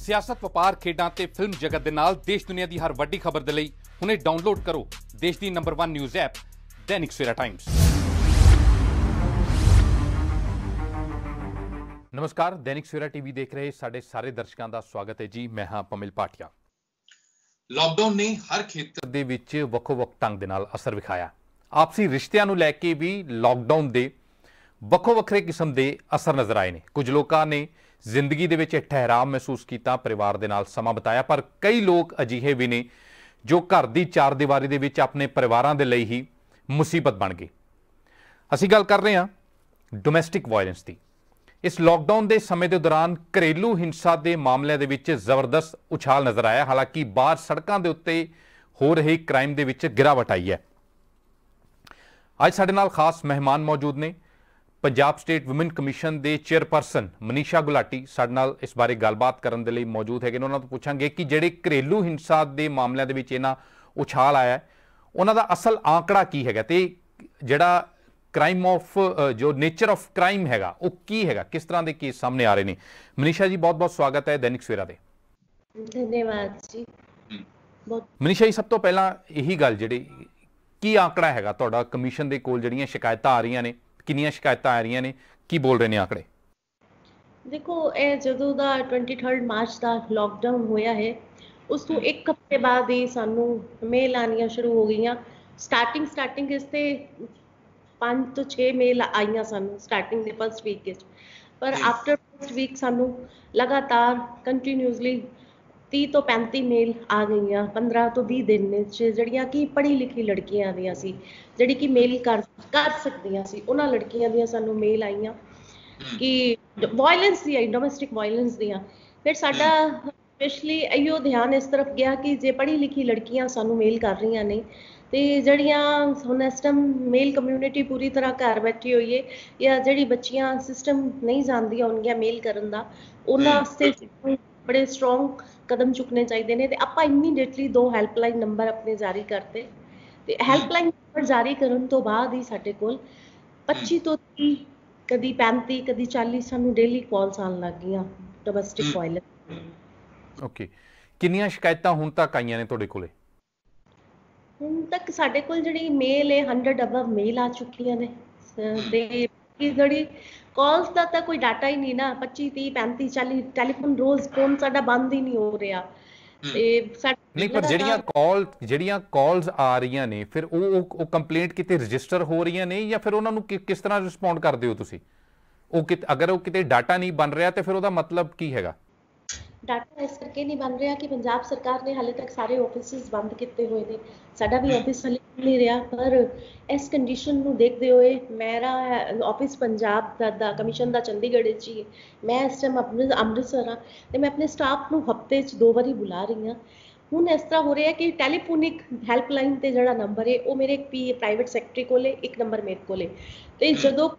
सियासत, ਵਪਾਰ, ਖੇਡਾਂ ਤੇ ਫਿਲਮ ਜਗਤ ਦੇ ਨਾਲ ਦੇਸ਼ ਦੁਨੀਆ ਦੀ ਹਰ ਵੱਡੀ ਖਬਰ ਦੇ ਲਈ ਹੁਣੇ ਡਾਊਨਲੋਡ ਕਰੋ ਦੇਸ਼ ਦੀ number 1 news app Dainik Savera times. नमस्कार, दैनिक सवेरा टीवी देख रहे साडे सारे दर्शकों का स्वागत है जी। मैं हाँ पमिल भाटिया। लॉकडाउन ने हर खेत्र ਦੇ ਵਿੱਚ ਵੱਖੋ-ਵੱਖ ਢੰਗ ਦੇ ਨਾਲ ਅਸਰ ਵਿਖਾਇਆ। ਆਪਸੀ ਰਿਸ਼ਤਿਆਂ ਨੂੰ ਲੈ ਕੇ ਵੀ ਲਾਕਡਾਊਨ ਦੇ ਵੱਖੋ-ਵੱਖਰੇ ਕਿਸਮ ਦੇ ਅਸਰ ਨਜ਼ਰ ਆਏ ਨੇ। ਕੁਝ ਲੋਕਾਂ ਨੇ ਜ਼ਿੰਦਗੀ ਦੇ ਵਿੱਚ ਠਹਿਰਾਵ ਮਹਿਸੂਸ ਕੀਤਾ, ਪਰਿਵਾਰ ਦੇ ਨਾਲ ਸਮਾਂ ਬਿਤਾਇਆ, ਪਰ ਕਈ ਲੋਕ ਅਜਿਹੇ ਵੀ ਨੇ ਜੋ ਘਰ ਦੀ ਚਾਰ ਦੀਵਾਰੀ ਦੇ ਵਿੱਚ ਆਪਣੇ ਪਰਿਵਾਰਾਂ ਦੇ ਲਈ ਹੀ ਮੁਸੀਬਤ ਬਣ ਗਈ। ਅਸੀਂ ਗੱਲ ਕਰ ਰਹੇ ਹਾਂ ਡੋਮੈਸਟਿਕ ਵਾਇਲੈਂਸ ਦੀ। ਇਸ ਲਾਕਡਾਊਨ ਦੇ ਸਮੇਂ ਦੇ ਦੌਰਾਨ ਘਰੇਲੂ ਹਿੰਸਾ ਦੇ ਮਾਮਲਿਆਂ ਦੇ ਵਿੱਚ ਜ਼ਬਰਦਸਤ ਉਛਾਲ ਨਜ਼ਰ ਆਇਆ। ਹਾਲਾਂਕਿ ਬਾਹਰ ਸੜਕਾਂ ਦੇ ਉੱਤੇ ਹੋ ਰਹੇ ਕ੍ਰਾਈਮ ਦੇ ਵਿੱਚ ਗਿਰਾਵਟ ਆਈ ਹੈ। ਅੱਜ ਸਾਡੇ ਨਾਲ ਖਾਸ ਮਹਿਮਾਨ ਮੌਜੂਦ ਨੇ। ਪੰਜਾਬ ਸਟੇਟ ਵੂਮਨ ਕਮਿਸ਼ਨ ਦੇ ਚੇਅਰਪਰਸਨ ਮਨੀਸ਼ਾ ਗੁਲਾਟੀ ਸਾਡੇ ਨਾਲ ਇਸ ਬਾਰੇ ਗੱਲਬਾਤ ਕਰਨ ਦੇ ਲਈ ਮੌਜੂਦ ਹੈਗੇ ਨੇ। ਉਹਨਾਂ ਤੋਂ ਪੁੱਛਾਂਗੇ ਕਿ ਜਿਹੜੇ ਘਰੇਲੂ ਹਿੰਸਾ ਦੇ ਮਾਮਲਿਆਂ ਦੇ ਵਿੱਚ ਇਹਨਾਂ ਉਛਾਲ ਆਇਆ, ਉਹਨਾਂ ਦਾ ਅਸਲ ਆંકੜਾ ਕੀ ਹੈਗਾ ਤੇ ਜਿਹੜਾ ਕ੍ਰਾਈਮ ਆਫ ਜੋ ਨੇਚਰ ਆਫ ਕ੍ਰਾਈਮ ਹੈਗਾ ਉਹ ਕੀ ਹੈਗਾ, ਕਿਸ ਤਰ੍ਹਾਂ ਦੇ ਕੇਸ ਸਾਹਮਣੇ ਆ ਰਹੇ ਨੇ। ਮਨੀਸ਼ਾ ਜੀ, ਬਹੁਤ ਬਹੁਤ ਸਵਾਗਤ ਹੈ दैनिक ਸਵੇਰਾ ਦੇ। ਧੰਨਵਾਦ ਜੀ। ਮਨੀਸ਼ਾ ਜੀ, ਸਭ ਤੋਂ ਪਹਿਲਾਂ ਇਹੀ ਗੱਲ, ਜਿਹੜੀ ਕੀ ਆંકੜਾ ਹੈਗਾ ਤੁਹਾਡਾ ਕਮਿਸ਼ਨ ਦੇ ਕੋਲ, ਜਿਹੜੀਆਂ ਸ਼ਿਕਾਇਤਾਂ ਆ ਰਹੀਆਂ ਨੇ, ਕਿੰਨੀਆਂ ਸ਼ਿਕਾਇਤਾਂ ਆ ਰਹੀਆਂ ਨੇ, ਕੀ ਬੋਲ ਰਹੇ ਨੇ ਆંકੜੇ? ਦੇਖੋ, ਇਹ ਜਦੋਂ ਦਾ 23 ਮਾਰਚ ਦਾ ਲਾਕਡਾਊਨ ਹੋਇਆ ਹੈ ਉਸ ਤੋਂ ਇੱਕ ਹਫ਼ਤੇ ਬਾਅਦ ਹੀ ਸਾਨੂੰ ਮੇਲ ਆਉਣੀਆਂ ਸ਼ੁਰੂ ਹੋ ਗਈਆਂ। ਸਟਾਰਟਿੰਗ ਇਸ ਤੇ 5 ਤੋਂ 6 ਮੇਲ ਆਈਆਂ ਸਾਨੂੰ ਸਟਾਰਟਿੰਗ ਦੇ ਫਸਟ ਵੀਕ ਵਿੱਚ, ਪਰ ਆਫਟਰ ਫਸਟ ਵੀਕ ਸਾਨੂੰ ਲਗਾਤਾਰ ਕੰਟੀਨਿਊਸਲੀ 30 ਤੋਂ 35 ਮੇਲ ਆ ਗਈਆਂ 15 ਤੋਂ 20 ਦਿਨ ਵਿੱਚ, ਜਿਹੜੀਆਂ ਕਿ ਪੜ੍ਹੀ ਲਿਖੀ ਲੜਕੀਆਂ ਦੀਆਂ ਸੀ, ਜਿਹੜੀ ਕਿ ਮੇਲ ਕਰ ਸਕਦੀਆਂ ਸੀ। ਉਹਨਾਂ ਲੜਕੀਆਂ ਦੀਆਂ ਸਾਨੂੰ ਮੇਲ ਆਈਆਂ ਕਿ ਵਾਇਲੈਂਸ ਦੀ ਆਈ, ਡੋਮੈਸਟਿਕ ਵਾਇਲੈਂਸ ਦੀਆਂ। ਫਿਰ ਸਾਡਾ ਸਪੈਸ਼ਲੀ ਇਹੋ ਧਿਆਨ ਇਸ ਤਰਫ ਗਿਆ ਕਿ ਜੇ ਪੜ੍ਹੀ ਲਿਖੀ ਲੜਕੀਆਂ ਸਾਨੂੰ ਮੇਲ ਕਰ ਰਹੀਆਂ ਨੇ ਤੇ ਜਿਹੜੀਆਂ ਹੁਣ ਇਸ ਟਾਈਮ ਮੇਲ ਕਮਿਊਨਿਟੀ ਪੂਰੀ ਤਰ੍ਹਾਂ ਘਰ ਬੈਠੀ ਹੋਈ ਹੈ, ਜਾਂ ਜਿਹੜੀ ਬੱਚੀਆਂ ਸਿਸਟਮ ਨਹੀਂ ਜਾਣਦੀਆਂ ਹੋਣਗੀਆਂ ਮੇਲ ਕਰਨ ਦਾ, ਉਹਨਾਂ ਵਾਸਤੇ ਬੜੇ ਸਟਰੋਂਗ ਕਦਮ ਚੁੱਕਣੇ ਚਾਹੀਦੇ ਨੇ। ਤੇ ਆਪਾਂ ਇਮੀਡੀਏਟਲੀ 2 ਹੈਲਪਲਾਈਨ ਨੰਬਰ ਆਪਣੇ ਜਾਰੀ ਕਰਤੇ ਤੇ ਹੈਲਪਲਾਈਨ ਨੰਬਰ ਜਾਰੀ ਕਰਨ ਤੋਂ ਬਾਅਦ ਹੀ ਸਾਡੇ ਕੋਲ 25 ਤੋਂ 30, ਕਦੀ 35, ਕਦੀ 40 ਸਾਨੂੰ ਡੇਲੀ ਕਾਲਸ ਆਉਣ ਲੱਗ ਗਈਆਂ ਡੋਮੈਸਟਿਕ ਵਾਇਲੈਂਸ। ਓਕੇ, ਕਿੰਨੀਆਂ ਸ਼ਿਕਾਇਤਾਂ ਹੁਣ ਤੱਕ ਆਈਆਂ ਨੇ ਤੁਹਾਡੇ ਕੋਲੇ? ਹੁਣ ਤੱਕ ਸਾਡੇ ਕੋਲ ਜਿਹੜੀ ਮੇਲ ਹੈ 100 ਅਬਵ ਮੇਲ ਆ ਚੁੱਕੀਆਂ ਨੇ ਤੇ ਜਿਹੜੀ ਕਾਲਸ ਦਾ ਤਾਂ ਕੋਈ ਡਾਟਾ ਹੀ ਨਹੀਂ ਨਾ। 25, 30, 35, 40 ਟੈਲੀਫੋਨ ਰੋਜ਼ ਫੋਨ ਸਾਡਾ ਬੰਦ ਹੀ ਨਹੀਂ ਹੋ ਰਿਹਾ। ਤੇ ਨਹੀਂ, ਪਰ ਜਿਹੜੀਆਂ ਕਾਲਸ ਆ ਰਹੀਆਂ ਨੇ ਫਿਰ ਉਹ ਕੰਪਲੇਂਟ ਕਿਤੇ ਰਜਿਸਟਰ ਹੋ ਰਹੀਆਂ ਨੇ ਜਾਂ ਫਿਰ ਉਹਨਾਂ ਨੂੰ ਕਿਸ ਤਰ੍ਹਾਂ ਰਿਸਪੌਂਡ ਕਰਦੇ ਹੋ ਤੁਸੀਂ? ਅਗਰ ਉਹ ਕਿਤੇ ਡਾਟਾ ਨਹੀਂ ਬਣ ਰਿਹਾ ਤੇ ਫਿਰ ਉਹਦਾ ਮਤਲਬ ਕੀ ਹੈਗਾ? ਡਾਟਾ ਇਸ ਕਰਕੇ ਨਹੀਂ ਬਣ ਰਿਹਾ ਕਿ ਪੰਜਾਬ ਸਰਕਾਰ ਨੇ ਹਾਲੇ ਤੱਕ ਸਾਰੇ ਆਫਿਸਿਸ ਬੰਦ ਕੀਤੇ ਹੋਏ ਨੇ। ਸਾਡਾ ਵੀ ਆਫਿਸ ਹਲੇ ਨਹੀਂ ਰਿਹਾ, ਪਰ ਇਸ ਕੰਡੀਸ਼ਨ ਨੂੰ ਦੇਖਦੇ ਹੋਏ ਮੇਰਾ ਆਫਿਸ ਪੰਜਾਬ ਦਾ ਕਮਿਸ਼ਨ ਦਾ ਚੰਡੀਗੜ੍ਹ ਵਿੱਚ ਹੀ ਹੈ। ਮੈਂ ਇਸ ਟਾਈਮ ਅੰਮ੍ਰਿਤਸਰ ਹਾਂ ਤੇ ਮੈਂ ਆਪਣੇ ਸਟਾਫ ਨੂੰ ਹਫ਼ਤੇ 'ਚ 2 ਵਾਰੀ ਬੁਲਾ ਰਹੀ ਹਾਂ। ਹੁਣ ਇਸ ਤਰ੍ਹਾਂ ਹੋ ਰਿਹਾ ਕਿ ਟੈਲੀਫੋਨਿਕ ਹੈਲਪਲਾਈਨ ਤੇ ਜਿਹੜਾ ਨੰਬਰ ਹੈ ਉਹ ਮੇਰੇ ਇੱਕ ਪ੍ਰਾਈਵੇਟ ਸੈਕਟਰੀ ਕੋਲ ਹੈ, ਇੱਕ ਨੰਬਰ ਮੇਰੇ ਕੋਲ ਹੈ। ਤੇ ਜਦੋਂ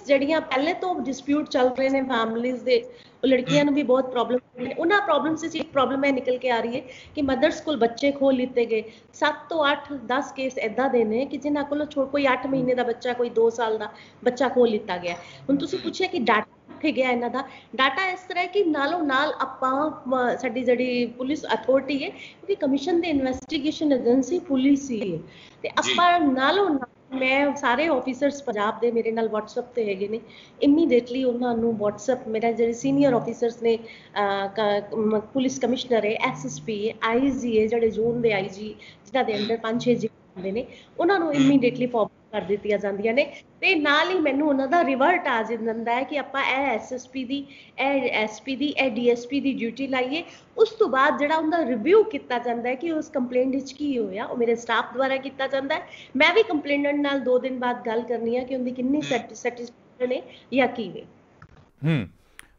ਜਿਹੜੀਆਂ ਪਹਿਲੇ ਤੋਂ ਡਿਸਪਿਊਟ ਚੱਲ ਰਹੇ ਨੇ ਫੈਮਲੀਜ਼ ਦੇ, ਉਹ ਲੜਕੀਆਂ ਨੂੰ ਵੀ ਬਹੁਤ ਪ੍ਰੋਬਲਮ ਹੈ। ਉਹਨਾਂ ਪ੍ਰੋਬਲਮਸ ਵਿੱਚ ਇੱਕ ਪ੍ਰੋਬਲਮ ਇਹ ਨਿਕਲ ਕੇ ਆ ਰਹੀ ਹੈ ਕਿ ਮਦਰਸ ਕੋਲ ਬੱਚੇ ਖੋਹ ਲਿੱਤੇ ਗਏ। 7 ਤੋਂ 8, 10 ਕੇਸ ਇੱਦਾਂ ਦੇ ਨੇ ਕਿ ਜਿਨ੍ਹਾਂ ਕੋਲੋਂ ਕੋਈ 8 ਮਹੀਨੇ ਦਾ ਬੱਚਾ, ਕੋਈ 2 ਸਾਲ ਦਾ ਬੱਚਾ ਖੋਹ ਲਿੱਤਾ ਗਿਆ। ਹੁਣ ਤੁਸੀਂ ਪੁੱਛਿਆ ਕਿ ਡਾਟਾ ਕਿੱਥੇ ਗਿਆ ਇਹਨਾਂ ਦਾ? ਡਾਟਾ ਇਸ ਤਰ੍ਹਾਂ ਹੈ ਕਿ ਨਾਲੋਂ ਨਾਲ ਆਪਾਂ, ਸਾਡੀ ਜਿਹੜੀ ਪੁਲਿਸ ਅਥਾਰਟੀ ਹੈ, ਕਿਉਂਕਿ ਕਮਿਸ਼ਨ ਦੀ ਇਨਵੈਸਟੀਗੇਸ਼ਨ ਏਜੰਸੀ ਪੁਲਿਸ ਹੀ ਹੈ, ਤੇ ਆਪਾਂ ਨਾਲੋਂ ਨਾਲ ਮੈਂ ਸਾਰੇ ਆਫਿਸਰਸ ਪੰਜਾਬ ਦੇ ਮੇਰੇ ਨਾਲ WhatsApp ਤੇ ਹੈਗੇ ਨੇ। ਇਮੀਡੀਏਟਲੀ ਉਹਨਾਂ ਨੂੰ WhatsApp, ਮੇਰਾ ਜਿਹੜੇ ਸੀਨੀਅਰ ਆਫਿਸਰਸ ਨੇ, ਪੁਲਿਸ ਕਮਿਸ਼ਨਰ ਹੈ, SSP ਹੈ, IG ਹੈ, ਜਿਹੜੇ ਜ਼ੋਨ ਦੇ IG ਜਿਨ੍ਹਾਂ ਦੇ ਅੰਡਰ 5-6 ਜ਼ਿਲ੍ਹੇ ਹੁੰਦੇ ਨੇ, ਉਹਨਾਂ ਨੂੰ ਇਮੀਡੀਏਟਲੀ ਫੋਰਵਰਡ ਕਰ ਦਿੱਤੀਆਂ ਜਾਂਦੀਆਂ ਨੇ। ਤੇ ਨਾਲ ਹੀ ਮੈਨੂੰ ਉਹਨਾਂ ਦਾ ਰਿਵਰਟ ਆ ਜਾਂਦਾ ਹੈ ਕਿ ਆਪਾਂ ਇਹ SSP ਦੀ, ਇਹ SP ਦੀ, ਇਹ DSP ਦੀ ਡਿਊਟੀ ਲਾਈਏ। ਉਸ ਤੋਂ ਬਾਅਦ ਜਿਹੜਾ ਉਹਦਾ ਰਿਵਿਊ ਕੀਤਾ ਜਾਂਦਾ ਹੈ ਕਿ ਉਸ ਕੰਪਲੇਂਟ ਵਿੱਚ ਕੀ ਹੋਇਆ, ਉਹ ਮੇਰੇ ਸਟਾਫ ਦੁਆਰਾ ਕੀਤਾ ਜਾਂਦਾ ਹੈ। ਮੈਂ ਵੀ ਕੰਪਲੇਨੈਂਟ ਨਾਲ 2 ਦਿਨ ਬਾਅਦ ਗੱਲ ਕਰਨੀ ਹੈ ਕਿ ਉਹਦੀ ਕਿੰਨੀ ਸੈਟਿਸਫੈਕਸ਼ਨ ਹੈ ਜਾਂ ਕੀ ਹੈ।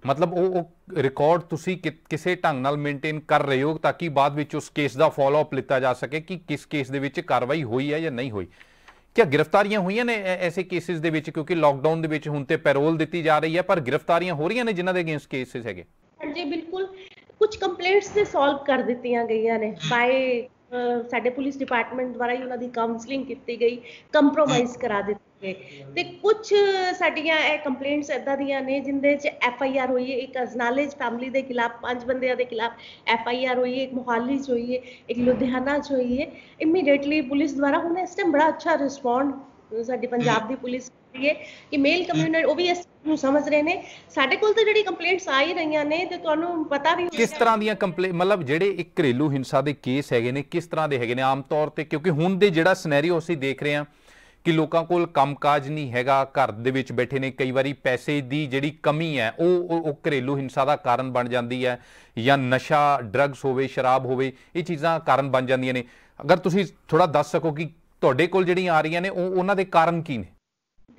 ਮਤਲਬ ਉਹ ਰਿਕਾਰਡ ਤੁਸੀਂ ਕਿਸੇ ਢੰਗ ਨਾਲ ਮੇਨਟੇਨ ਕਰ ਰਹੇ ਹੋ ਤਾਂ ਕਿ ਬਾਅਦ ਵਿੱਚ ਉਸ ਕੇਸ ਦਾ ਫੋਲੋ ਅਪ ਲਿੱਤਾ ਜਾ ਸਕੇ ਕਿ ਕਿਸ ਕੇਸ ਦੇ ਵਿੱਚ ਕਾਰਵਾਈ ਹੋਈ ਹੈ ਜਾਂ ਨਹੀਂ ਹੋਈ। क्या गिरफ्तारियां हुई ने ऐसे केसेस दे विच? क्योंकि लॉकडाउन दे विच हुण ते पैरोल दी जा रही है, पर गिरफ्तारियां हो रही ने जिन्हां दे अगेंस्ट केसेस है? हाँ जी, बिल्कुल। कुछ कंप्लेंट्स ने सॉल्व कर दित्तियां गईयां ने बाय साडे पुलिस डिपार्टमेंट द्वारा ही उन्हां दी काउंसलिंग कीती गई, कंप्रोमाइज करा दित्ता ਤੇ ਕੁਝ ਸਾਡੀਆਂ ਇਹ ਕੰਪਲੇਂਟਸ ਇਦਾਂ ਦੀਆਂ ਨੇ ਜਿੰਦੇ ਚ FIR ਹੋਈ ਹੈ, ਇੱਕ ਅਜਨਾਲੇਜ ਫੈਮਿਲੀ ਦੇ ਖਿਲਾਫ 5 ਬੰਦਿਆਂ ਦੇ ਖਿਲਾਫ FIR ਹੋਈ ਹੈ, ਇੱਕ ਮੋਹਾਲੀ ਚ ਹੋਈ ਹੈ, ਇੱਕ ਲੁਧਿਆਣਾ ਚ ਹੋਈ ਹੈ। ਇਮੀਡੀਏਟਲੀ ਪੁਲਿਸ ਦੁਆਰਾ ਹੁਣ ਇਸ ਟਾਈਮ ਬੜਾ ਅੱਛਾ ਰਿਸਪੌਂਡ ਸਾਡੀ ਪੰਜਾਬ ਦੀ ਪੁਲਿਸ ਹੈ ਕਿ ਮੇਲ ਕਮਿਊਨਿਟੀ ਉਹ ਵੀ ਇਸ ਨੂੰ ਸਮਝ ਰਹੇ ਨੇ। ਸਾਡੇ ਕੋਲ ਤਾਂ ਜਿਹੜੀ ਕੰਪਲੇਂਟਸ ਆ ਹੀ ਰਹੀਆਂ ਨੇ ਤੇ ਤੁਹਾਨੂੰ ਪਤਾ ਵੀ ਕਿਸ ਤਰ੍ਹਾਂ ਦੀਆਂ ਕੰਪਲੇਂਟ, ਮਤਲਬ ਜਿਹੜੇ ਇੱਕ ਘਰੇਲੂ ਹਿੰਸਾ ਦੇ ਕੇਸ ਹੈਗੇ ਨੇ ਕਿਸ ਤਰ੍ਹਾਂ ਦੇ ਹੈਗੇ ਨੇ ਆਮ ਤੌਰ ਤੇ? ਕਿਉਂਕਿ ਹੁਣ ਦੇ ਜਿਹੜਾ ਸਿਨੈਰੀਓ ਅਸੀਂ ਦੇਖ ਰਹੇ ਹਾਂ ਕਿ ਲੋਕਾਂ ਕੋਲ ਕੰਮਕਾਜ ਨਹੀਂ ਹੈਗਾ, ਘਰ ਦੇ ਵਿੱਚ ਬੈਠੇ ਨੇ, ਕਈ ਵਾਰੀ ਪੈਸੇ ਦੀ ਜਿਹੜੀ ਕਮੀ ਹੈ ਉਹ ਘਰੇਲੂ ਹਿੰਸਾ ਦਾ ਕਾਰਨ ਬਣ ਜਾਂਦੀ ਹੈ, ਜਾਂ ਨਸ਼ਾ ਡਰੱਗਸ ਹੋਵੇ, ਸ਼ਰਾਬ ਹੋਵੇ, ਇਹ ਚੀਜ਼ਾਂ ਕਾਰਨ ਬਣ ਜਾਂਦੀਆਂ ਨੇ। ਅਗਰ ਤੁਸੀਂ ਥੋੜਾ ਦੱਸ ਸਕੋ ਕਿ ਤੁਹਾਡੇ ਕੋਲ ਜਿਹੜੀਆਂ ਆ ਰਹੀਆਂ ਨੇ ਉਹਨਾਂ ਦੇ ਕਾਰਨ ਕੀ ਨੇ?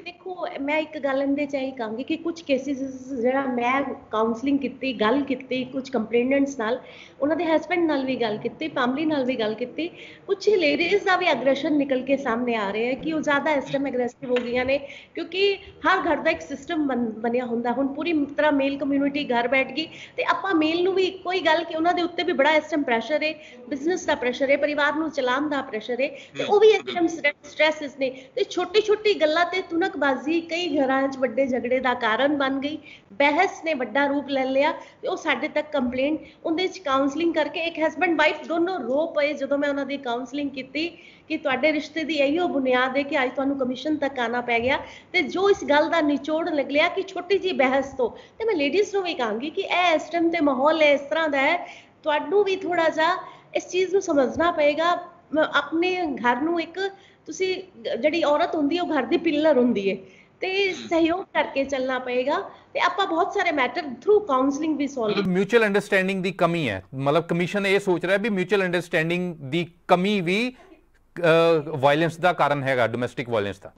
ਦੇਖੋ ਮੈਂ ਇੱਕ ਗੱਲ ਇਹਦੇ ਚ ਇਹ ਕਹਾਂਗੀ ਕਿ ਕੁਝ ਕੇਸਿਸ ਜਿਹੜਾ ਮੈਂ ਕਾਉਂਸਲਿੰਗ ਕੀਤੀ, ਗੱਲ ਕੀਤੀ ਕੁਝ ਕੰਪਲੇਨੈਂਟਸ ਨਾਲ, ਉਹਨਾਂ ਦੇ ਹਸਬੈਂਡ ਨਾਲ ਵੀ ਗੱਲ ਕੀਤੀ, ਫੈਮਿਲੀ ਨਾਲ ਵੀ ਗੱਲ ਕੀਤੀ, ਕੁਝ ਲੇਡੀਜ਼ ਦਾ ਵੀ ਅਗਰੈਸ਼ਨ ਨਿਕਲ ਕੇ ਸਾਹਮਣੇ ਆ ਰਿਹਾ ਹੈ ਕਿ ਉਹ ਜ਼ਿਆਦਾ ਇਸ ਟਾਈਮ ਐਗਰੈਸਿਵ ਹੋ ਗਈਆਂ ਨੇ ਕਿਉਂਕਿ ਹਰ ਘਰ ਦਾ ਇੱਕ ਸਿਸਟਮ ਬਣਿਆ ਹੁੰਦਾ। ਹੁਣ ਪੂਰੀ ਤਰ੍ਹਾਂ ਮੇਲ ਕਮਿਊਨਿਟੀ ਘਰ ਬੈਠ ਗਈ ਤੇ ਆਪਾਂ ਮੇਲ ਨੂੰ ਵੀ ਇੱਕੋ ਹੀ ਗੱਲ ਕਿ ਉਹਨਾਂ ਦੇ ਉੱਤੇ ਵੀ ਬੜਾ ਇਸ ਟਾਈਮ ਪ੍ਰੈਸ਼ਰ ਹੈ, ਬਿਜ਼ਨਸ ਦਾ ਪ੍ਰੈਸ਼ਰ ਹੈ, ਪਰਿਵਾਰ ਨੂੰ ਚਲਾਉਣ ਦਾ ਪ੍ਰੈਸ਼ਰ ਹੈ ਤੇ ਉਹ ਵੀ ਇਸ ਟਾਈਮ ਸਟ੍ਰੈਸਸ ਨੇ ਤੇ ਛੋਟੀ ਛੋਟੀ ਗੱਲਾਂ ਤੇ ਤੁਨਕਬਾਜ਼ੀ ਕਈ ਘਰਾਂ 'ਚ ਵੱਡੇ ਝਗੜੇ ਦਾ ਕਾਰਨ ਬਣ ਗਈ। ਬਹਿਸ ਨੇ ਵੱਡਾ ਰੂਪ ਲੈ ਲਿਆ ਤੇ ਉਹ ਸਾਡੇ ਤੱਕ ਕੰਪਲੇਂਟ ਉਹਦੇ 'ਚ ਕਾਉਂਸਲਿੰਗ ਕਰਕੇ ਇੱਕ ਹਸਬੈਂਡ ਵਾਈਫ ਦੋਨੋਂ ਰੋ ਪਏ ਜਦੋਂ ਮੈਂ ਉਹਨਾਂ ਦੀ ਕਾਉਂਸਲਿੰਗ ਕੀਤੀ ਕਿ ਤੁਹਾਡੇ ਰਿਸ਼ਤੇ ਦੀ ਇਹੀਓ ਬੁਨਿਆਦ ਹੈ ਕਿ ਅੱਜ ਤੁਹਾਨੂੰ ਕਮਿਸ਼ਨ ਤੱਕ ਆਉਣਾ ਪੈ ਗਿਆ। ਤੇ ਜੋ ਇਸ ਗੱਲ ਦਾ ਨਿਚੋੜ ਨਿਕਲਿਆ ਕਿ ਛੋਟੀ ਜੀ ਬਹਿਸ ਤੋਂ, ਤੇ ਮੈਂ ਲੇਡੀਜ਼ ਨੂੰ ਵੀ ਕਹਾਂਗੀ ਕਿ ਇਹ ਇਸ ਟਾਈਮ ਤੇ ਮਾਹੌਲ ਇਸ ਤਰ੍ਹਾਂ ਦਾ ਹੈ, ਤੁਹਾਨੂੰ ਵੀ ਥੋੜਾ ਜਿਹਾ ਇਸ ਚੀਜ਼ ਨੂੰ ਸਮਝਣਾ ਪਏਗਾ। ਆਪਣੇ ਘਰ ਨੂੰ ਇੱਕ ਤੁਸੀਂ ਜਿਹੜੀ ਔਰਤ ਹੁੰਦੀ ਹੈ ਉਹ ਘਰ ਦੀ ਪਿੱਲਰ ਹੁੰਦੀ ਹੈ ਤੇ ਸਹਿਯੋਗ ਕਰਕੇ ਚੱਲਣਾ ਪਏਗਾ ਤੇ ਆਪਾਂ ਬਹੁਤ ਸਾਰੇ ਮੈਟਰ ਥਰੂ ਕਾਉਂਸਲਿੰਗ ਵੀ ਸੋਲਵ। ਮਿਊਚੁਅਲ ਅੰਡਰਸਟੈਂਡਿੰਗ ਦੀ ਕਮੀ ਹੈ, ਮਤਲਬ ਕਮਿਸ਼ਨ ਇਹ ਸੋਚ ਰਿਹਾ ਵੀ ਮਿਊਚੁਅਲ ਅੰਡਰਸਟੈਂਡਿੰਗ ਦੀ ਕਮੀ ਵੀ ਵਾਇਲੈਂਸ ਦਾ ਕਾਰਨ ਹੈਗਾ, ਡੋਮੈਸਟਿਕ ਵਾਇਲੈਂਸ ਦਾ।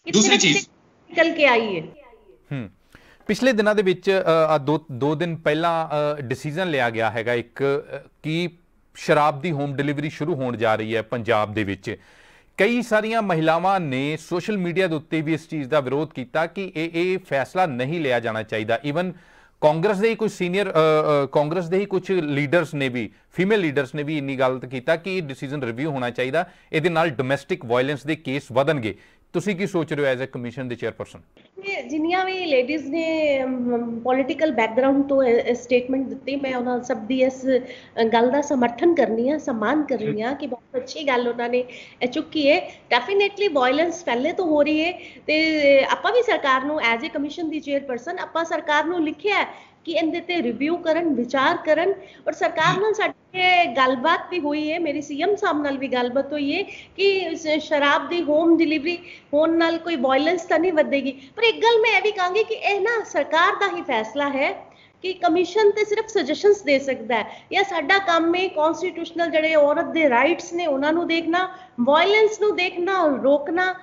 ਦੂਸਰੀ ਚੀਜ਼ ਨਿਕਲ ਕੇ ਆਈ ਹੈ। ਪਿਛਲੇ ਦਿਨਾਂ ਦੇ ਵਿੱਚ ਦੋ ਦਿਨ ਪਹਿਲਾਂ ਡਿਸੀਜਨ ਲਿਆ ਗਿਆ ਹੈਗਾ ਇੱਕ ਕਿ ਸ਼ਰਾਬ ਦੀ ਹੋਮ ਡਿਲੀਵਰੀ ਸ਼ੁਰੂ ਹੋਣ ਜਾ ਰਹੀ ਹੈ ਪੰਜਾਬ ਦੇ ਵਿੱਚ। ਕਈ ਸਾਰੀਆਂ ਮਹਿਲਾਵਾਂ ਨੇ ਸੋਸ਼ਲ ਮੀਡੀਆ ਦੇ ਉੱਤੇ ਵੀ ਇਸ ਚੀਜ਼ ਦਾ ਵਿਰੋਧ ਕੀਤਾ ਕਿ ਇਹ ਫੈਸਲਾ ਨਹੀਂ ਲਿਆ ਜਾਣਾ ਚਾਹੀਦਾ। ਈਵਨ ਕਾਂਗਰਸ ਦੇ ਹੀ ਕੁਝ ਸੀਨੀਅਰ ਕਾਂਗਰਸ ਦੇ ਹੀ ਕੁਝ ਲੀਡਰਸ ਨੇ ਵੀ, ਫੀਮੇਲ ਲੀਡਰਸ ਨੇ ਵੀ ਇੰਨੀ ਗੱਲ ਕੀਤਾ ਕਿ ਇਹ ਡਿਸੀਜਨ ਰਿਵਿਊ ਹੋਣਾ ਚਾਹੀਦਾ, ਇਹਦੇ ਨਾਲ ਡੋਮੈਸਟਿਕ ਵਾਇਲੈਂਸ ਦੇ ਕੇਸ ਵਧਣਗੇ। ਤੁਸੀਂ ਕੀ ਸੋਚ ਰਹੇ ਹੋ ਐਜ਼ ਅ ਕਮਿਸ਼ਨ ਦੇ ਚੇਅਰਪਰਸਨ? ਜਿੰਨੀਆਂ ਵੀ ਲੇਡੀਜ਼ ਨੇ ਪੋਲੀਟੀਕਲ ਬੈਕਗ੍ਰਾਉਂਡ ਤੋਂ ਸਟੇਟਮੈਂਟ ਦਿੱਤੀ, ਮੈਂ ਉਹਨਾਂ ਸਭ ਦੀ ਇਸ ਗੱਲ ਦਾ ਸਮਰਥਨ ਕਰਨੀ ਆ, सम्मान ਕਰਨੀ ਆ ਕਿ ਬਹੁਤ ਅੱਛੀ ਗੱਲ ਉਹਨਾਂ ਨੇ ਚੁੱਕੀ ਹੈ। ਡੈਫੀਨੇਟਲੀ ਵਾਇਲੈਂਸ ਪਹਿਲੇ ਤੋਂ ਹੋ ਰਹੀ ਹੈ ਤੇ ਆਪਾਂ ਵੀ ਸਰਕਾਰ ਨੂੰ as a commission the chairperson ਆਪਾਂ ਸਰਕਾਰ ਨੂੰ ਲਿਖਿਆ ਕਿ ਇਹਦੇ ਤੇ ਰਿਵਿਊ ਕਰਨ, ਵਿਚਾਰ ਕਰਨ। ਔਰ ਸਰਕਾਰ ਨਾਲ ਸਾਡੀ ਗੱਲਬਾਤ ਵੀ ਹੋਈ ਹੈ, ਮੇਰੀ CM ਸਾਹਿਬ ਨਾਲ ਵੀ ਗੱਲਬਾਤ ਹੋਈ ਹੈ ਕਿ ਸ਼ਰਾਬ ਦੀ ਹੋਮ ਡਿਲੀਵਰੀ ਹੋਣ ਨਾਲ ਕੋਈ ਵਾਇਲੈਂਸ ਤਾਂ ਨਹੀਂ ਵਧੇਗੀ। ਪਰ ਇੱਕ ਗੱਲ ਮੈਂ ਇਹ ਵੀ ਕਹਾਂਗੀ ਕਿ ਇਹ ਨਾ ਸਰਕਾਰ ਦਾ ਹੀ ਫੈਸਲਾ ਹੈ ਕਿ ਕਮਿਸ਼ਨ ਤੇ ਸਿਰਫ ਸੁਜੈਸ਼ਨਸ ਦੇ ਸਕਦਾ ਹੈ ਜਾਂ ਸਾਡਾ ਕੰਮ ਹੈ ਕਨਸਟੀਟਿਊਸ਼ਨਲ ਜਿਹੜੇ ਔਰਤ ਦੇ ਰਾਈਟਸ ਨੇ ਉਹਨਾਂ ਨੂੰ ਦੇਖਣਾ, ਵਾਇਲੈਂਸ ਨੂੰ ਦੇਖਣਾ, ਰੋਕਣਾ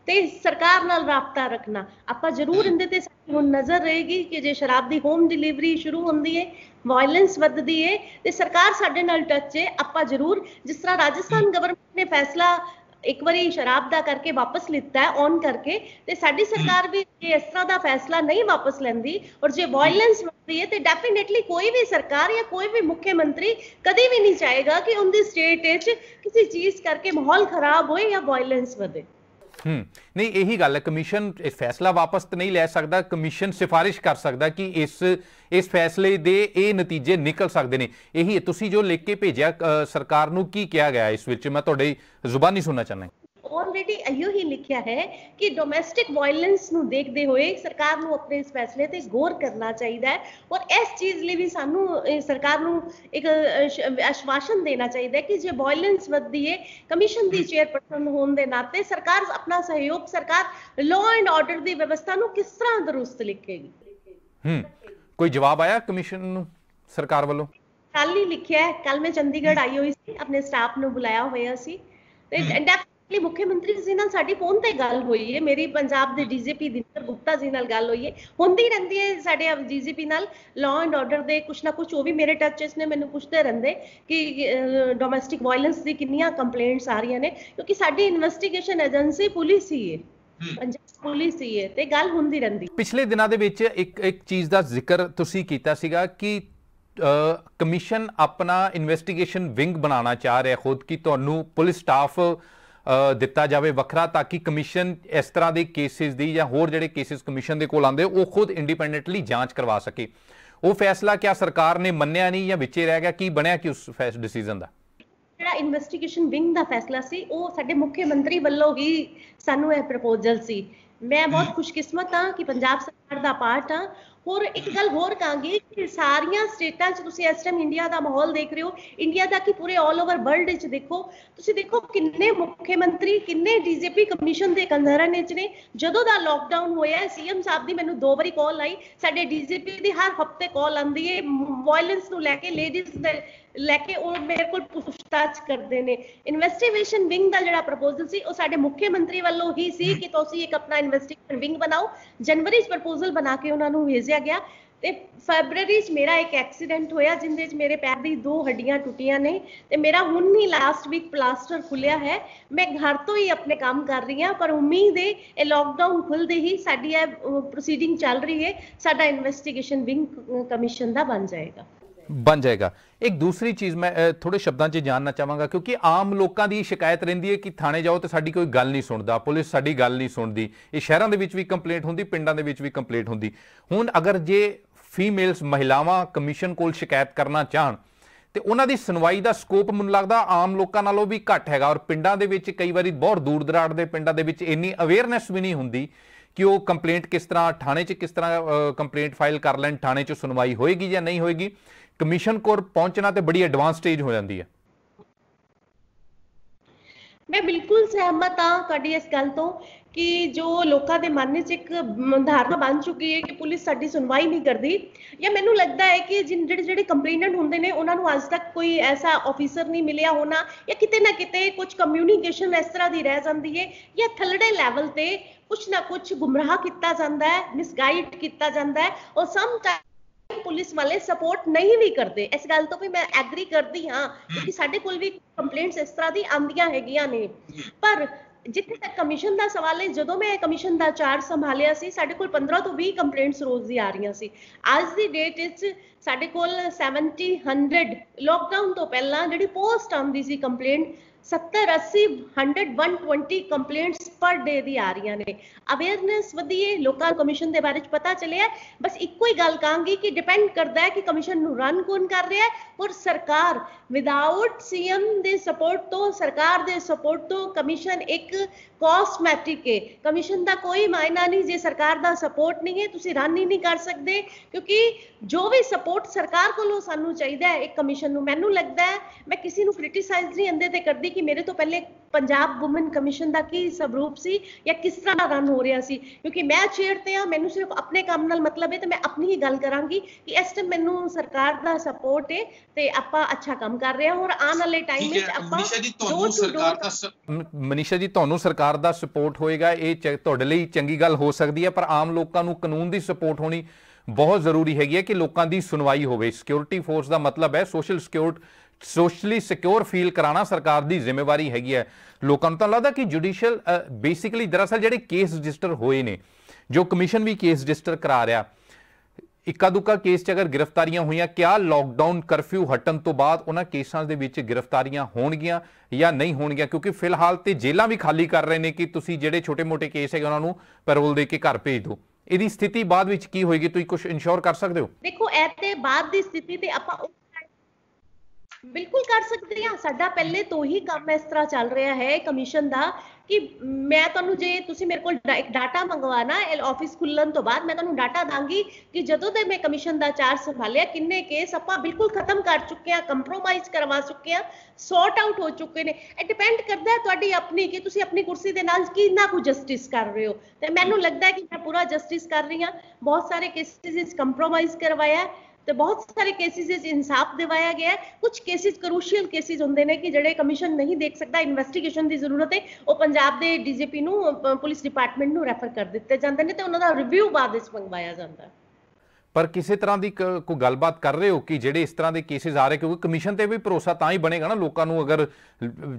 ਤੇ ਸਰਕਾਰ ਨਾਲ ਰਾਬਤਾ ਰੱਖਣਾ। ਆਪਾਂ ਜ਼ਰੂਰ ਇਹਦੇ ਤੇ ਹੁਣ ਨਜ਼ਰ ਰਹੇਗੀ ਕਿ ਜੇ ਸ਼ਰਾਬ ਦੀ ਹੋਮ ਡਿਲੀਵਰੀ ਸ਼ੁਰੂ ਹੁੰਦੀ ਹੈ, ਵਾਇਲੈਂਸ ਵੱਧਦੀ ਹੈ ਤੇ ਸਰਕਾਰ ਸਾਡੇ ਨਾਲ ਟੱਚ ਹੈ। ਆਪਾਂ ਜ਼ਰੂਰ, ਜਿਸ ਤਰ੍ਹਾਂ ਰਾਜਸਥਾਨ ਗਵਰਨਮੈਂਟ ਨੇ ਫੈਸਲਾ ਇੱਕ ਵਾਰੀ ਸ਼ਰਾਬ ਦਾ ਕਰਕੇ ਵਾਪਸ ਲਿੱਤਾ ਹੈ ਔਨ ਕਰਕੇ, ਤੇ ਸਾਡੀ ਸਰਕਾਰ ਵੀ ਜੇ ਇਸ ਤਰ੍ਹਾਂ ਦਾ ਫੈਸਲਾ ਨਹੀਂ ਵਾਪਸ ਲੈਂਦੀ ਔਰ ਜੇ ਵਾਇਲੈਂਸ ਵੱਧਦੀ ਹੈ ਤੇ ਡੈਫੀਨੇਟਲੀ ਕੋਈ ਵੀ ਸਰਕਾਰ ਜਾਂ ਕੋਈ ਵੀ ਮੁੱਖ ਮੰਤਰੀ ਕਦੇ ਵੀ ਨਹੀਂ ਚਾਹੇਗਾ ਕਿ ਉਹਦੀ ਸਟੇਟ ਵਿੱਚ ਕਿਸੇ ਚੀਜ਼ ਕਰਕੇ ਮਾਹੌਲ ਖਰਾਬ ਹੋਏ ਜਾਂ ਵਾਇਲੈਂਸ ਵਧੇ। ਨਹੀਂ, ਇਹੀ ਗੱਲ ਹੈ, ਕਮਿਸ਼ਨ ਇਹ ਫੈਸਲਾ ਵਾਪਸ ਤਾਂ ਨਹੀਂ ਲੈ ਸਕਦਾ, ਕਮਿਸ਼ਨ ਸਿਫਾਰਿਸ਼ ਕਰ ਸਕਦਾ ਕਿ ਇਸ ਫੈਸਲੇ ਦੇ ਇਹ ਨਤੀਜੇ ਨਿਕਲ ਸਕਦੇ ਨੇ। ਇਹੀ ਤੁਸੀਂ ਜੋ ਲਿਖ ਕੇ ਭੇਜਿਆ ਸਰਕਾਰ ਨੂੰ, ਕੀ ਕਿਹਾ ਗਿਆ ਇਸ ਵਿੱਚ? ਮੈਂ ਤੁਹਾਡੀ ਜ਼ੁਬਾਨੀ ਸੁਣਨਾ ਚਾਹੁੰਦਾ। ਆਲਰੇਡੀ ਇਹੋ ਹੀ ਲਿਖਿਆ ਹੈ ਕਿ ਡੋਮੈਸਟਿਕ ਵਾਇਲੈਂਸ ਨੂੰ ਦੇਖਦੇ ਹੋਏ ਸਰਕਾਰ ਨੂੰ ਆਪਣੇ ਇਸ ਫੈਸਲੇ ਤੇ ਗੌਰ ਕਰਨਾ ਚਾਹੀਦਾ ਹੈ ਔਰ ਇਸ ਚੀਜ਼ ਲਈ ਵੀ ਸਾਨੂੰ ਸਰਕਾਰ ਨੂੰ ਇੱਕ ਆਸ਼ਵਾਸਨ ਦੇਣਾ ਚਾਹੀਦਾ ਹੈ ਕਿ ਜੇ ਵਾਇਲੈਂਸ ਵੱਧਦੀ ਹੈ, ਕਮਿਸ਼ਨ ਦੀ ਚੇਅਰਪਰਸਨ ਹੋਣ ਦੇ ਨਾਤੇ ਸਰਕਾਰ ਆਪਣਾ ਸਹਿਯੋਗ, ਸਰਕਾਰ ਲਾਅ ਐਂਡ ਆਰਡਰ ਦੀ ਵਿਵਸਥਾ ਨੂੰ ਕਿਸ ਤਰ੍ਹਾਂ ਦਰੁਸਤ ਲਿਖੇਗੀ। ਕੋਈ ਜਵਾਬ ਆਇਆ ਕਮਿਸ਼ਨ ਨੂੰ ਸਰਕਾਰ ਵੱਲੋਂ? ਕੱਲ ਹੀ ਲਿਖਿਆ ਹੈ। ਕੱਲ ਮੈਂ ਚੰਡੀਗੜ੍ਹ ਆਈ ਹੋਈ ਸੀ, ਆਪਣੇ ਸਟਾਫ ਨੂੰ ਬੁਲਾਇਆ ਹੋਇਆ ਸੀ ਤੇ ਮੁੱਖ ਮੰਤਰੀ ਜੀ ਨਾਲ ਸਾਡੀ ਫੋਨ ਤੇ ਗੱਲ ਹੋਈ ਹੈ। ਮੇਰੀ ਪੰਜਾਬ ਦੇ DGP ਦਿਨਕਰ ਗੁਪਤਾ ਜੀ ਨਾਲ ਗੱਲ ਹੋਈ ਹੈ, ਹੁੰਦੀ ਰਹਿੰਦੀ ਹੈ ਸਾਡੇ DGP ਨਾਲ ਲਾਅ ਐਂਡ ਆਰਡਰ ਦੇ ਕੁਛ ਨਾ ਕੁਛ, ਉਹ ਵੀ ਮੇਰੇ ਟੱਚ 'ਚ ਨੇ, ਮੈਨੂੰ ਪੁੱਛਦੇ ਰਹਿੰਦੇ ਕਿ ਡੋਮੈਸਟਿਕ ਵਾਇਲੈਂਸ ਦੀ ਕਿੰਨੀਆਂ ਕੰਪਲੇਂਟਸ ਆ ਰਹੀਆਂ ਨੇ, ਕਿਉਂਕਿ ਸਾਡੀ ਇਨਵੈਸਟੀਗੇਸ਼ਨ ਏਜੰਸੀ ਪੁਲਿਸ ਹੀ ਹੈ, ਪੰਜਾਬ ਪੁਲਿਸ ਹੀ ਹੈ ਤੇ ਗੱਲ ਹੁੰਦੀ ਰਹਿੰਦੀ। ਪਿਛਲੇ ਦਿਨਾਂ ਦੇ ਵਿੱਚ ਇੱਕ ਚੀਜ਼ ਦਾ ਜ਼ਿਕਰ ਤੁਸੀਂ ਕੀਤਾ ਸੀਗਾ ਕਿ ਕਮਿਸ਼ਨ ਆਪਣਾ ਇਨਵੈਸਟੀਗੇਸ਼ਨ ਵਿੰਗ ਬਣਾਉਣਾ ਚਾਹ ਰਿਹਾ ਖੁਦ, ਕਿ ਤੁਹਾਨੂੰ ਪੁਲਿਸ ਸਟਾਫ ਦਿੱਤਾ ਜਾਵੇ ਵੱਖਰਾ, ਤਾਂ ਕਿ ਕਮਿਸ਼ਨ ਇਸ ਤਰ੍ਹਾਂ ਦੇ ਕੇਸਿਸ ਦੀ ਜਾਂ ਹੋਰ ਜਿਹੜੇ ਕੇਸਿਸ ਕਮਿਸ਼ਨ ਦੇ ਕੋਲ ਆਉਂਦੇ ਉਹ ਖੁਦ ਇੰਡੀਪੈਂਡੈਂਟਲੀ ਜਾਂਚ ਕਰਵਾ ਸਕੇ। ਉਹ ਫੈਸਲਾ ਕਿਆ ਸਰਕਾਰ ਨੇ ਮੰਨਿਆ ਨਹੀਂ ਜਾਂ ਵਿੱਚੇ ਰਹਿ ਗਿਆ, ਕੀ ਬਣਿਆ ਕਿ ਉਸ ਡਿਸੀਜਨ ਦਾ? ਜਿਹੜਾ ਇਨਵੈਸਟੀਗੇਸ਼ਨ ਵਿੰਗ ਦਾ ਫੈਸਲਾ ਸੀ ਉਹ ਸਾਡੇ ਮੁੱਖ ਮੰਤਰੀ ਵੱਲੋਂ ਹੀ ਸਾਨੂੰ ਇਹ ਪ੍ਰਪੋਜ਼ਲ ਸੀ। ਮੈਂ ਬਹੁਤ ਖੁਸ਼ਕਿਸਮਤ ਹਾਂ ਕਿ ਪੰਜਾਬ ਸਰਕਾਰ ਦਾ ਪਾਰਟ ਹਾਂ। और एक गल होर कहांगी कि सारियां स्टेटां च तुसीं इस टाइम इंडिया दा माहौल देख रहे हो, इंडिया दा कि पूरे ऑल ओवर वर्ल्ड च देखो, तुसीं देखो किन्ने मुख्यमंत्री किन्ने डीजीपी कमीशन दे कंसर्न च ने। जदों दा लॉकडाउन होया सीएम साहब दी मैनूं 2 वारी कॉल आई, साडे डीजीपी दी हर हफ्ते कॉल आंदी है वायलेंस नूं लैके लेडीज दे लैके ਉਹ ਮੇਰੇ ਕੋਲ ਪੁੱਛਤਾਛ ਕਰਦੇ ਨੇ। ਇਨਵੈਸਟੀਗੇਸ਼ਨ ਵਿੰਗ ਦਾ ਜਿਹੜਾ ਪ੍ਰਪੋਜ਼ਲ ਸੀ ਉਹ ਸਾਡੇ ਮੁੱਖ ਮੰਤਰੀ ਵੱਲੋਂ ਹੀ ਸੀ ਕਿ ਤੁਸੀਂ ਇੱਕ ਆਪਣਾ ਇਨਵੈਸਟੀਗੇਸ਼ਨ ਵਿੰਗ ਬਣਾਓ। ਜਨਵਰੀ 'ਚ ਪ੍ਰਪੋਜ਼ਲ ਬਣਾ ਕੇ ਉਹਨਾਂ ਨੂੰ ਭੇਜਿਆ ਗਿਆ ਤੇ ਫੈਬਰਵਰੀ 'ਚ ਮੇਰਾ ਇੱਕ ਐਕਸੀਡੈਂਟ ਹੋਇਆ ਜਿੰਦੇ 'ਚ ਮੇਰੇ ਪੈਰ ਦੀ 2 ਹੱਡੀਆਂ ਟੁੱਟੀਆਂ ਨੇ ਤੇ ਮੇਰਾ ਹੁਣ ਹੀ ਲਾਸਟ ਵੀਕ ਪਲਾਸਟਰ ਖੁੱਲਿਆ ਹੈ। ਮੈਂ ਘਰ ਤੋਂ ਹੀ ਆਪਣੇ ਕੰਮ ਕਰ ਰਹੀ ਹਾਂ, ਪਰ ਉਮੀਦ ਹੈ ਇਹ ਲੌਕਡਾਊਨ ਖੁੱਲਦੇ ਹੀ ਸਾਡੀ ਇਹ ਪ੍ਰੋਸੀਡਿੰਗ ਚੱਲ ਰਹੀ ਹੈ, ਸਾਡਾ ਇਨਵੈਸਟੀਗੇਸ਼ਨ ਵਿੰਗ ਕਮਿਸ਼ਨ ਦਾ बन जाएगा। एक दूसरी चीज़ मैं थोड़े शब्दों से जानना चाहांगा, क्योंकि आम लोगों की शिकायत रहिंदी है कि थाने जाओ तो साडी कोई गल नहीं सुनता, पुलिस साडी गल नहीं सुनती। ये शहरों के भी कंप्लेंट होंदी, पिंडां दे विच भी कंप्लेंट होंदी। हुण अगर जे फीमेल्स महिलावां कमीशन कोल शिकायत करना चाहन तो उन्हां दी सुनवाई दा स्कोप मैनूं लगदा आम लोकां नालों भी घट हैगा, और पिंडां दे विच कई वारी बहुत दूर दराड़ दे पिंडां दे विच इन्नी अवेयरनैस भी नहीं हुंदी कि वो कंप्लेंट किस तरह थाने च किस तरह कंप्लेंट फाइल कर लैन, थाने च सुनवाई होएगी या नहीं होएगी। कमीशन कोल पहुंचना तो बड़ी एडवांस स्टेज हो जाती है। मैं बिल्कुल सहमत हाँ तुहाडी इस गल तो कि जो लोगों के मन च एक धारणा बन चुकी है कि पुलिस साडी सुनवाई नहीं करती, या मैनूं लगता है कि जिहड़े कंप्लेनेंट होंदे ने उन्हां नूं अज तक कोई ऐसा ऑफिसर नहीं मिलिया होना, या किते ना किते कुछ कम्यूनीकेशन इस तरह की रह जाती है, या थल्लड़े लैवल ते कुछ ना कुछ गुमराह किया जाता है, मिसगाइड किया जाता है, और सम पुलिस वाले सपोर्ट नहीं भी करते। इस गल तो भी मैं एग्री करती हाँ, क्योंकि साडे कोल भी कंप्लेंट्स इस तरह दी आंदियां हैगियां ने। पर जिथे तक कमीशन का सवाल है, जदों मैं कमीशन का चार्ज संभालिया सी साडे कोल 15 तो 20 कंप्लेंट्स रोज दी आ रही सी। आज दी डेट विच साडे कोल 70 100 लॉकडाउन तो पहला जिहड़ी पोस्ट आंदी सी कंप्लेंट 70 80 100 120 कंप्लेंट्स पर डे दी आ रही ने। अवेयरनेस वधी है, लोकां नूं कमीशन दे बारे च पता चलिया। बस इक्को ही गल कहांगी कि डिपेंड करता है कि कमीशन नूं रन कौन कर रहा है, और सरकार विदाउट सीएम दे सपोर्ट तो, सरकार दे सपोर्ट तो कमीशन एक कॉस्मैटिक है। कमीशन का कोई मायना नहीं जे सरकार का सपोर्ट नहीं है, तुसीं रन ही नहीं कर सकते, क्योंकि जो भी सपोर्ट सरकार कोलों सानू चाहिए है एक कमीशन नूं। मैनूं लगदा है मैं किसी नूं क्रिटिसाइज नहीं अंदे ते करदी कि मेरे तो पहले पंजाब वुमेन कमीशन का की स्वरूप सी या किस तरह रन हो रहा सी, क्योंकि मैं चेयर ते हां, मैनूं सिर्फ अपने काम नाल मतलब है, तो मैं अपनी ही गल करांगी कि इस टाइम मैनूं सरकार का सपोर्ट है ते आपां अच्छा काम कर रहे हैं, और आने वाले टाइम में आपां मनीषा जी तुहानूं सरकार दा सपोर्ट होएगा, ये तुहाडे लई चंगी गल हो सकदी है, पर आम लोकां नूं कानून दी सपोर्ट होनी बहुत जरूरी हैगी है कि लोगों की सुनवाई होवे। सिक्योरिटी फोर्स का मतलब है सोशली सिक्योर फील कराना सरकार की जिम्मेवारी हैगी है। लोगों को लगता कि जुडिशियल बेसिकली दरअसल जिहड़े केस रजिस्टर होए ने, जो कमीशन भी केस रजिस्टर करा रहा, इक्का दुक्का केस च अगर गिरफ्तारियां हुई, क्या लॉकडाउन करफ्यू हटन तो बाद उन्होंने केसां दे विच गिरफ्तारियां होणगियां या नहीं होणगियां? क्योंकि फिलहाल तो जेलां भी खाली कर रहे हैं कि तुसीं जिहड़े छोटे मोटे केस है उन्होंने पैरोल दे के घर भेज दो। ਇਹਦੀ स्थिति बाद ਵਿੱਚ ਕੀ ਹੋਏਗੀ, ਤੁਸੀਂ ਕੁਝ ਇੰਸ਼ੋਰ ਕਰ ਸਕਦੇ ਹੋ? देखो ऐते बाद ਦੀ स्थिति ਤੇ ਆਪਾਂ बिल्कुल कर सकते हैं। साडा पहले तो ही काम इस तरह चल रहा है कमीशन का कि मैं तुहानूं जे तुसीं मेरे कोल एक डाटा मंगवाना ऑफिस खुल्लण तो बाद, मैं तुहानूं डाटा दांगी कि जदों दे मैं कमीशन का चार्ज संभालिया किन्ने केस आपां बिल्कुल खत्म कर चुके हैं, कंप्रोमाइज करवा चुके हैं, सॉर्ट आउट हो चुके हैं। ये डिपेंड करता है तुहाडी अपनी कि तुसीं अपनी कुर्सी दे नाल कितना कुछ जस्टिस कर रहे हो, ते मैनूं लगदा है कि मैं पूरा जस्टिस कर रही हां। बहुत सारे केसेस विच कंप्रोमाइज करवाया है, तो बहुत सारे केसेस इंसाफ दिवाया गया है। कुछ केसेस क्रूशियल केसेस होंदे ने कि जिहड़े कमीशन नहीं देख सकता, इन्वेस्टिगेशन की जरूरत है, वो पंजाब के डीजीपी नूं पुलिस डिपार्टमेंट नूं रैफर कर दिते जांदे ने, ते उन्हां दा रिव्यू बाद विच मंगवाया जांदा है। पर किसी तरह की कोई गलबात कर रहे हो कि जिहड़े इस तरह के केसेस आ रहे, क्योंकि कमीशन ते भी भरोसा तां ही बनेगा ना लोगों को, अगर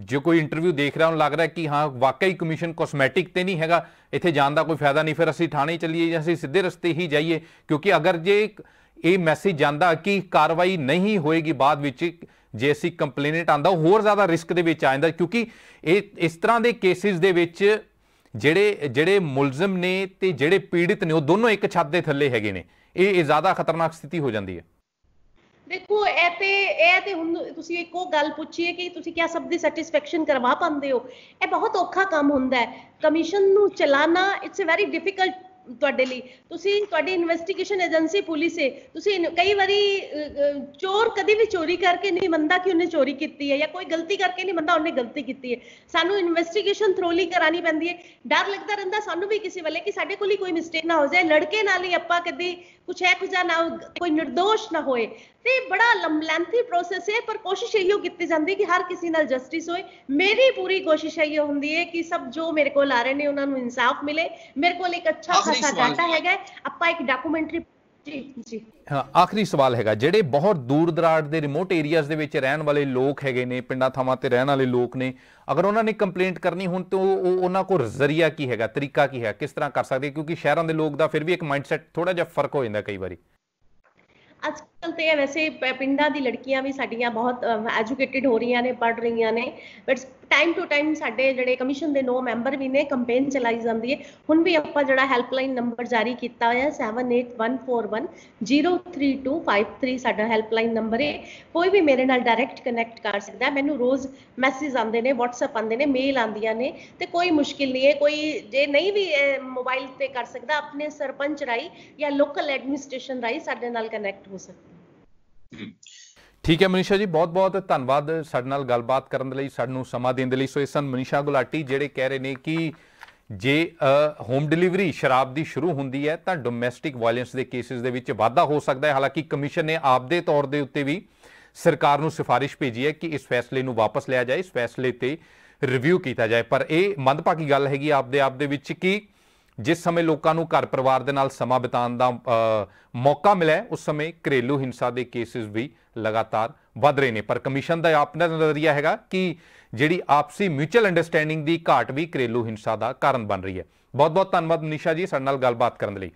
जो कोई इंटरव्यू देख रहा लग रहा है कि हाँ वाकई कमीशन कॉस्मैटिक तो नहीं हैगा, इत्थे जाण दा कोई फायदा नहीं, फिर असीं थाणे चलीए या असीं सीधे रस्ते ही जाइए। क्योंकि अगर जे ये मैसेज जाता कि कार्रवाई नहीं होएगी बाद विच ਜੇ ਅਸੀਂ ਕੰਪਲੇਨੈਂਟ ਆਂਦਾ ਉਹ ਹੋਰ ਜ਼ਿਆਦਾ ਰਿਸਕ ਦੇ ਵਿੱਚ ਆ ਜਾਂਦਾ, ਕਿਉਂਕਿ ਇਹ ਇਸ ਤਰ੍ਹਾਂ ਦੇ ਕੇਸਿਸ ਦੇ ਵਿੱਚ ਜਿਹੜੇ ਮੁਲਜ਼ਮ ਨੇ ਤੇ ਜਿਹੜੇ ਪੀੜਿਤ ਨੇ ਉਹ ਦੋਨੋਂ ਇੱਕ ਛੱਤ ਦੇ ਥੱਲੇ ਹੈਗੇ ਨੇ। ਇਹ ਜ਼ਿਆਦਾ ਖਤਰਨਾਕ ਸਥਿਤੀ ਹੋ ਜਾਂਦੀ ਹੈ। ਦੇਖੋ ਇਹ ਤੇ ਹੁਣ ਤੁਸੀਂ ਇੱਕੋ ਗੱਲ ਪੁੱਛੀਏ ਕਿ ਤੁਸੀਂ ਕਿਆ ਸਭ ਦੀ ਸੈਟੀਸਫੈਕਸ਼ਨ ਕਰਵਾ ਪਾਉਂਦੇ ਹੋ। ਇਹ ਬਹੁਤ ਔਖਾ ਕੰਮ ਹੁੰਦਾ ਹੈ। ਕਮਿਸ਼ਨ ਨੂੰ ਚਲਾਣਾ ਇਟਸ ਅ ਵੈਰੀ ਡਿਫਿਕਲਟ ਤੁਹਾਡੇ ਲਈ। ਤੁਹਾਡੀ ਇਨਵੈਸਟੀਗੇਸ਼ਨ ਏਜੰਸੀ ਪੁਲਿਸ ਹੈ। ਤੁਸੀਂ ਕਈ ਵਾਰੀ ਚੋਰ ਕਦੀ ਵੀ ਚੋਰੀ ਕਰਕੇ ਨਹੀਂ ਮੰਨਦਾ ਕਿ ਉਹਨੇ ਚੋਰੀ ਕੀਤੀ ਹੈ, ਜਾਂ ਕੋਈ ਗਲਤੀ ਕਰਕੇ ਨਹੀਂ ਮੰਨਦਾ ਉਹਨੇ ਗਲਤੀ ਕੀਤੀ ਹੈ। ਸਾਨੂੰ ਇਨਵੈਸਟੀਗੇਸ਼ਨ ਥਰੋਲੀ ਕਰਾਣੀ ਪੈਂਦੀ ਹੈ। ਡਰ ਲੱਗਦਾ ਰਹਿੰਦਾ ਸਾਨੂੰ ਵੀ ਕਿਸੇ ਵੇਲੇ ਕਿ ਸਾਡੇ ਕੋਲ ਹੀ ਕੋਈ ਮਿਸਟੇਕ ਨਾ ਹੋ ਜਾਏ, ਲੜਕੇ ਨਾਲ ਹੀ ਆਪਾਂ ਕਦੀ ਕੁਛ ਹੈ ਕੁਝ ਨਾ, ਕੋਈ ਨਿਰਦੋਸ਼ ਨਾ ਹੋਏ। ਤੇ ਬੜਾ ਲੈਂਥੀ ਪ੍ਰੋਸੈਸ ਹੈ, ਪਰ ਕੋਸ਼ਿਸ਼ ਇਹੋ ਕੀਤੀ ਜਾਂਦੀ ਕਿ ਹਰ ਕਿਸੇ ਨਾਲ ਜਸਟਿਸ ਹੋਏ। ਮੇਰੀ ਪੂਰੀ ਕੋਸ਼ਿਸ਼ ਇਹੋ ਹੁੰਦੀ ਹੈ ਕਿ ਸਭ ਜੋ ਮੇਰੇ ਕੋਲ ਆ ਰਹੇ ਨੇ ਉਹਨਾਂ ਨੂੰ ਇਨਸਾਫ ਮਿਲੇ। ਮੇਰੇ ਕੋਲ ਇੱਕ ਅੱਛਾ ਖਾਸਾ ਡਾਟਾ ਹੈਗਾ, ਆਪਾਂ ਇੱਕ ਡਾਕੂਮੈਂਟਰੀ ਜੀ ਹਾਂ, ਆਖਰੀ ਸਵਾਲ ਹੈਗਾ, ਜਿਹੜੇ ਬਹੁਤ ਦੂਰ ਦਰਾੜ ਦੇ ਰਿਮੋਟ ਏਰੀਆਜ਼ ਦੇ ਵਿੱਚ ਰਹਿਣ ਵਾਲੇ ਲੋਕ ਹੈਗੇ ਨੇ, ਪਿੰਡਾਂ ਥਾਵਾਂ ਤੇ ਰਹਿਣ ਵਾਲੇ ਲੋਕ ਨੇ, ਅਗਰ ਉਹਨਾਂ ਨੇ ਕੰਪਲੇਂਟ ਕਰਨੀ ਹੁਣ ਤਾਂ ਉਹਨਾਂ ਕੋਲ ਜ਼ਰੀਆ ਕੀ ਹੈਗਾ, ਤਰੀਕਾ ਕੀ ਹੈ, ਕਿਸ ਤਰ੍ਹਾਂ ਕਰ ਸਕਦੇ? ਕਿਉਂਕਿ ਸ਼ਹਿਰਾਂ ਦੇ ਲੋਕ ਦਾ ਫਿਰ ਵੀ ਇੱਕ ਮਾਈਂਡਸੈਟ ਥੋੜਾ ਜਿਹਾ ਫਰਕ ਹੋ ਜਾਂਦਾ ਕਈ ਵਾਰੀ। ਅੱਜ ਕੱਲ ਤੇ ਵੈਸੇ ਪਿੰਡਾਂ ਦੀ ਲੜਕੀਆਂ ਵੀ ਸਾਡੀਆਂ ਬਹੁਤ ਐਜੂਕੇਟਿਡ ਹੋ ਰਹੀਆਂ ਨੇ, ਪੜ੍ਹ ਰਹੀਆਂ ਨੇ, ਬਟ ਟਾਈਮ ਟੂ ਟਾਈਮ ਸਾਡੇ ਜਿਹੜੇ ਕਮਿਸ਼ਨ ਦੇ 9 ਮੈਂਬਰ ਵੀ ਨੇ, ਕੰਪੇਨ ਚਲਾਈ ਜਾਂਦੀ ਹੈ। ਹੁਣ ਵੀ ਆਪਾਂ ਜਿਹੜਾ ਹੈਲਪਲਾਈਨ ਨੰਬਰ ਜਾਰੀ ਕੀਤਾ ਹੋਇਆ 7814103253 ਸਾਡਾ ਹੈਲਪਲਾਈਨ ਨੰਬਰ ਹੈ। ਕੋਈ ਵੀ ਮੇਰੇ ਨਾਲ ਡਾਇਰੈਕਟ ਕਨੈਕਟ ਕਰ ਸਕਦਾ। ਮੈਨੂੰ ਰੋਜ਼ ਮੈਸੇਜ ਆਉਂਦੇ ਨੇ, WhatsApp ਆਉਂਦੇ ਨੇ, ਮੇਲ ਆਉਂਦੀਆਂ ਨੇ, ਤੇ ਕੋਈ ਮੁਸ਼ਕਿਲ ਨਹੀਂ ਹੈ। ਕੋਈ ਜੇ ਨਹੀਂ ਵੀ ਮੋਬਾਈਲ ਤੇ ਕਰ ਸਕਦਾ, ਆਪਣੇ ਸਰਪੰਚ ਰਾਹੀਂ ਜਾਂ ਲੋਕਲ ਐਡਮਿਨਿਸਟ੍ਰੇਸ਼ਨ ਰਾਹੀਂ ਸਾਡੇ ਨਾਲ ਕਨੈਕਟ ਹੋ ਸਕਦਾ। ਠੀਕ ਹੈ ਮਨੀਸ਼ਾ ਜੀ, ਬਹੁਤ ਬਹੁਤ ਧੰਨਵਾਦ ਸਾਡੇ ਨਾਲ ਗੱਲਬਾਤ ਕਰਨ ਦੇ ਲਈ, ਸਾਨੂੰ ਸਮਾਂ ਦੇਣ ਦੇ ਲਈ। ਸੋ ਇਹ ਸਨ ਮਨੀਸ਼ਾ ਗੁਲਾਟੀ, ਜਿਹੜੇ ਕਹਿ ਰਹੇ ਨੇ ਕਿ ਜੇ ਹੋਮ ਡਿਲੀਵਰੀ ਸ਼ਰਾਬ ਦੀ ਸ਼ੁਰੂ ਹੁੰਦੀ ਹੈ ਤਾਂ ਡੋਮੈਸਟਿਕ ਵਾਇਲੈਂਸ ਦੇ ਕੇਸਿਸ ਦੇ ਵਿੱਚ ਵਾਧਾ ਹੋ ਸਕਦਾ ਹੈ। ਹਾਲਾਂਕਿ ਕਮਿਸ਼ਨ ਨੇ ਆਪਦੇ ਤੌਰ ਦੇ ਉੱਤੇ ਵੀ ਸਰਕਾਰ ਨੂੰ ਸਿਫਾਰਿਸ਼ ਭੇਜੀ ਹੈ ਕਿ ਇਸ ਫੈਸਲੇ ਨੂੰ ਵਾਪਸ ਲਿਆ ਜਾਏ, ਇਸ ਫੈਸਲੇ ਤੇ ਰਿਵਿਊ ਕੀਤਾ ਜਾਏ। ਪਰ ਇਹ ਮੰਦਭਾਗੀ ਗੱਲ ਹੈਗੀ ਆਪਦੇ ਆਪ ਦੇ ਵਿੱਚ ਕਿ ਜਿਸ ਸਮੇਂ ਲੋਕਾਂ ਨੂੰ ਘਰ ਪਰਿਵਾਰ ਦੇ ਨਾਲ ਸਮਾਂ ਬਿਤਾਉਣ ਦਾ ਮੌਕਾ ਮਿਲਿਆ, ਉਸ ਸਮੇਂ ਘਰੇਲੂ ਹਿੰਸਾ ਦੇ ਕੇਸਿਸ ਵੀ ਲਗਾਤਾਰ ਵੱਧ ਰਹੇ ਨੇ। ਪਰ ਕਮਿਸ਼ਨ ਦਾ ਆਪਣਾ ਨਜ਼ਰੀਆ ਹੈਗਾ ਕਿ ਜਿਹੜੀ ਆਪਸੀ ਮਿਊਚੁਅਲ ਅੰਡਰਸਟੈਂਡਿੰਗ ਦੀ ਘਾਟ ਵੀ ਘਰੇਲੂ ਹਿੰਸਾ ਦਾ ਕਾਰਨ ਬਣ ਰਹੀ ਹੈ। ਬਹੁਤ ਬਹੁਤ ਧੰਨਵਾਦ ਮਨੀਸ਼ਾ ਜੀ ਸਾਡੇ ਨਾਲ ਗੱਲਬਾਤ ਕਰਨ ਦੇ ਲਈ।